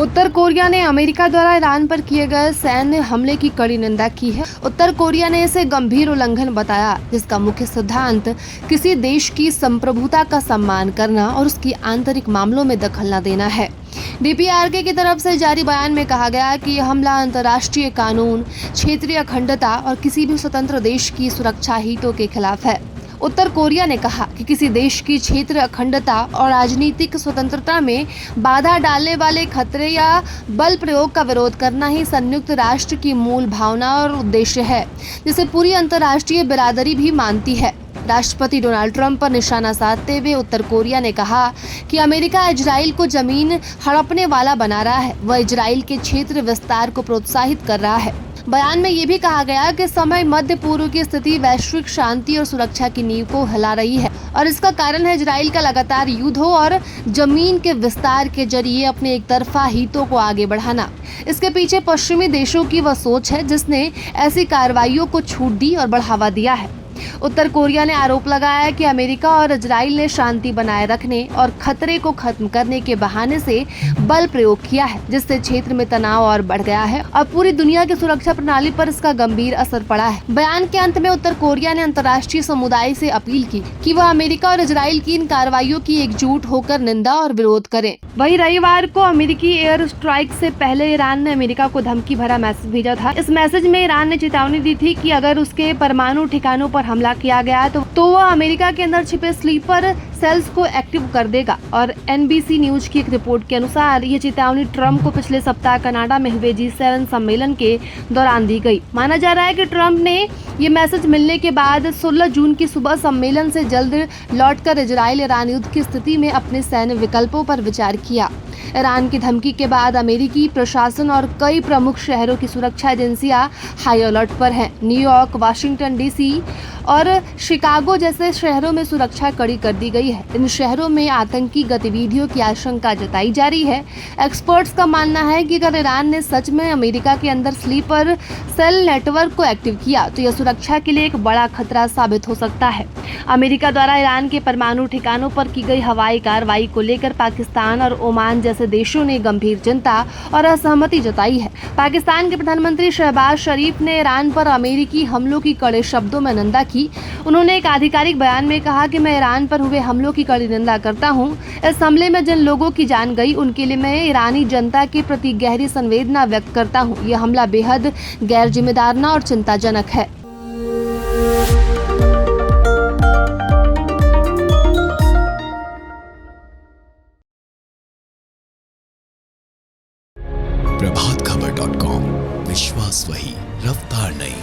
उत्तर Korea ने America द्वारा Iran पर किए गए सैन्य हमले की कड़ी निंदा की है। उत्तर कोरिया ने इसे गंभीर उल्लंघन बताया, जिसका मुख्य सिद्धांत किसी देश की संप्रभुता का सम्मान करना और उसकी आंतरिक मामलों में दखल न देना है। डीपीआरके की तरफ से जारी बयान में कहा गया कि यह हमला अंतर्राष्ट्रीय कानून, क्षेत्रीय अखंडता और किसी भी स्वतंत्र देश की सुरक्षा हितों के खिलाफ है। उत्तर कोरिया ने कहा कि किसी देश की क्षेत्रीय अखंडता और राजनीतिक स्वतंत्रता में बाधा डालने वाले खतरे या बल प्रयोग का विरोध करना ही संयुक्त राष्ट्र की मूल भावना और उद्देश्य है, जिसे पूरी अंतर्राष्ट्रीय बिरादरी भी मानती है। राष्ट्रपति डोनाल्ड ट्रंप पर निशाना साधते हुए उत्तर कोरिया ने कहा कि अमेरिका इजराइल को जमीन हड़पने वाला बना रहा है, वह इजराइल के क्षेत्र विस्तार को प्रोत्साहित कर रहा है। बयान में ये भी कहा गया कि समय मध्य पूर्व की स्थिति वैश्विक शांति और सुरक्षा की नींव को हिला रही है और इसका कारण है इजराइल का लगातार युद्धों और जमीन के विस्तार के जरिए अपने एक तरफा हितों को आगे बढ़ाना। इसके पीछे पश्चिमी देशों की वह सोच है जिसने ऐसी कार्रवाइयों को छूट दी और बढ़ावा दिया है। उत्तर कोरिया ने आरोप लगाया कि अमेरिका और इजराइल ने शांति बनाए रखने और खतरे को खत्म करने के बहाने से बल प्रयोग किया है, जिससे क्षेत्र में तनाव और बढ़ गया है और पूरी दुनिया की सुरक्षा प्रणाली पर इसका गंभीर असर पड़ा है। बयान के अंत में उत्तर कोरिया ने अंतर्राष्ट्रीय समुदाय से अपील की कि वह अमेरिका और इजराइल की इन कार्रवाइयों की एकजुट होकर निंदा और विरोध करे। वहीं रविवार को अमेरिकी एयर स्ट्राइक से पहले ईरान ने अमेरिका को धमकी भरा मैसेज भेजा था। इस मैसेज में ईरान ने चेतावनी दी थी कि अगर उसके परमाणु ठिकानों पर हमला किया गया तो वह अमेरिका के अंदर छिपे स्लीपर सेल्स को एक्टिव कर देगा। और एनबीसी न्यूज की एक रिपोर्ट के अनुसार ये चेतावनी ट्रंप को पिछले सप्ताह कनाडा में हुए G7 सम्मेलन के दौरान दी गई। माना जा रहा है कि ट्रंप ने ये मैसेज मिलने के बाद 16 जून की सुबह सम्मेलन से जल्द लौटकर इजराइल ईरान युद्ध की स्थिति में अपने सैन्य विकल्पों पर विचार किया। ईरान की धमकी के बाद अमेरिकी प्रशासन और कई प्रमुख शहरों की सुरक्षा एजेंसियां हाई अलर्ट पर हैं। न्यूयॉर्क, वाशिंगटन डीसी और शिकागो जैसे शहरों में सुरक्षा कड़ी कर दी गई है। इन शहरों में आतंकी गतिविधियों की आशंका जताई जा रही है। एक्सपर्ट्स का मानना है कि अगर ईरान ने सच में अमेरिका के अंदर स्लीपर सेल नेटवर्क को एक्टिव किया तो यह सुरक्षा के लिए एक बड़ा खतरा साबित हो सकता है। अमेरिका द्वारा ईरान के परमाणु ठिकानों पर की गई हवाई कार्रवाई को लेकर पाकिस्तान और ओमान जैसे देशों ने गंभीर चिंता और असहमति जताई है। पाकिस्तान के प्रधानमंत्री शहबाज शरीफ ने ईरान पर अमेरिकी हमलों की कड़े शब्दों में निंदा की। उन्होंने एक आधिकारिक बयान में कहा कि मैं ईरान पर हुए हमलों की कड़ी निंदा करता हूं। इस हमले में जिन लोगों की जान गई उनके लिए मैं ईरानी जनता के प्रति गहरी संवेदना व्यक्त करता हूं। यह हमला बेहद गैर जिम्मेदाराना और चिंताजनक है। प्रभातखबर.com, विश्वास वही, रफ्तार नहीं।